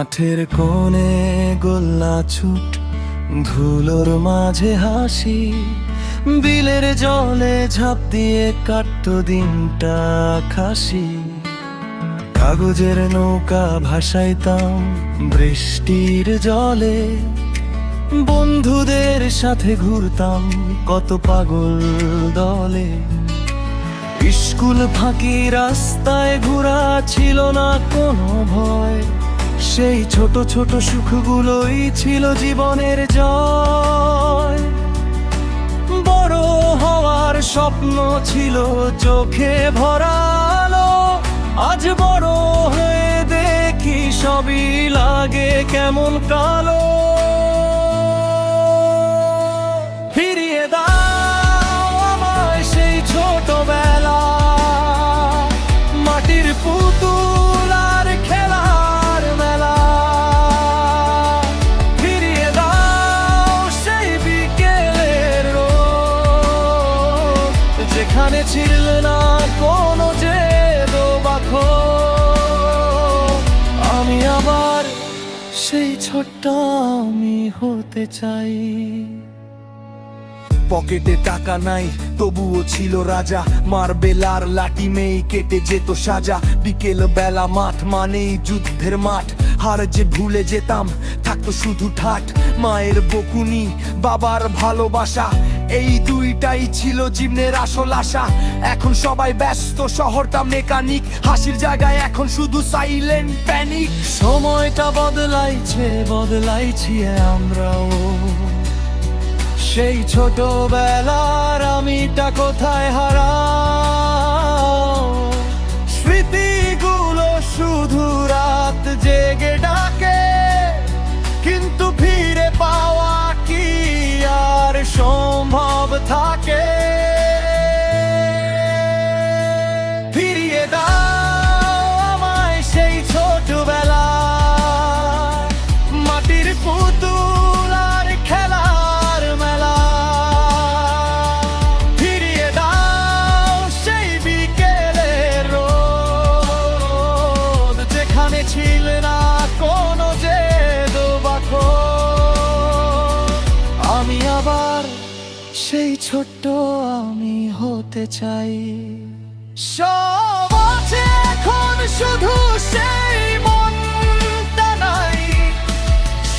মাঠের কোণে গোল্লা ছুট, ধুলোর মাঝে হাসি, বিলের জলে ঝাঁপ দিয়ে কাটতো দিনটা খাসি। কাগজের নৌকা ভাসাইতাম বৃষ্টির জলে, বন্ধুদের সাথে ঘুরতাম কত পাগল দলে। স্কুল ফাঁকি রাস্তায় ঘোরা ছিল না কোনো ভয়, সেই ছোট ছোট সুখগুলোই ছিল জীবনের জয়। বড় হওয়ার স্বপ্ন ছিল চোখে ভরালো, আজ বড় হয়ে দেখি সবই লাগে কেমন কালো। ফিরিয়ে দাও আমায় সেই ছোটবেলা, মাটির পুতুল আর খেলার মেলা। ফিরিয়ে দাও সেই বিকেলের রোদ, যেখানে ছিল না কোনো জেদ বাঁধো। আমি আবার সেই ছোট্ট আমি হতে চাই। পকেটে টাকা নাই তবুও ছিল রাজা, মার্বেল আর লাঠি মেয়ে কেটে যেত সাজা। বিকেল বেলা মাঠ মানেই যুদ্ধের মাঠ, হার যে ভুলে যেতাম থাকতো শুধু ঠাট। মায়ের বকুনি বাবার ভালোবাসা, এই দুইটাই ছিল জীবনের আসল আশা। এখন সবাই ব্যস্ত, শহরটা মেকানিক, হাসির জায়গায় এখন শুধু সাইলেন্ট প্যানিক। সময়টা বদলাইছে, বদলাইছি আমরাও। সেই ছোটবেলার আমিটা কোথায় হারাও? স্মৃতিগুলো শুধু রাত জেগে ডাকে, কিন্তু ফিরে পাওয়া কি আর সম্ভব থাকে? ফিরিয়ে দাও আমায় সেই ছোটবেলা, মাটির পুতুল আর খেলার মেলা। ফিরিয়ে দাও সেই বিকেলের রোদ, যেখানে ছিল না কোনো জেদ বাঁধো। আমি আবার সেই ছোট্ট আমি হতে চাই। সব আছে এখন, শুধু সেই মনটা নাই।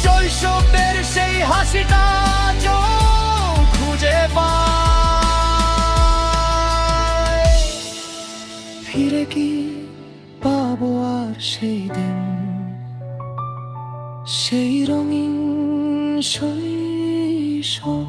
শৈশবের সেই হাসিটা খুঁজে পাই। ফিরে কি পাবো আর সেই দিন, সেই রঙিন শৈশব?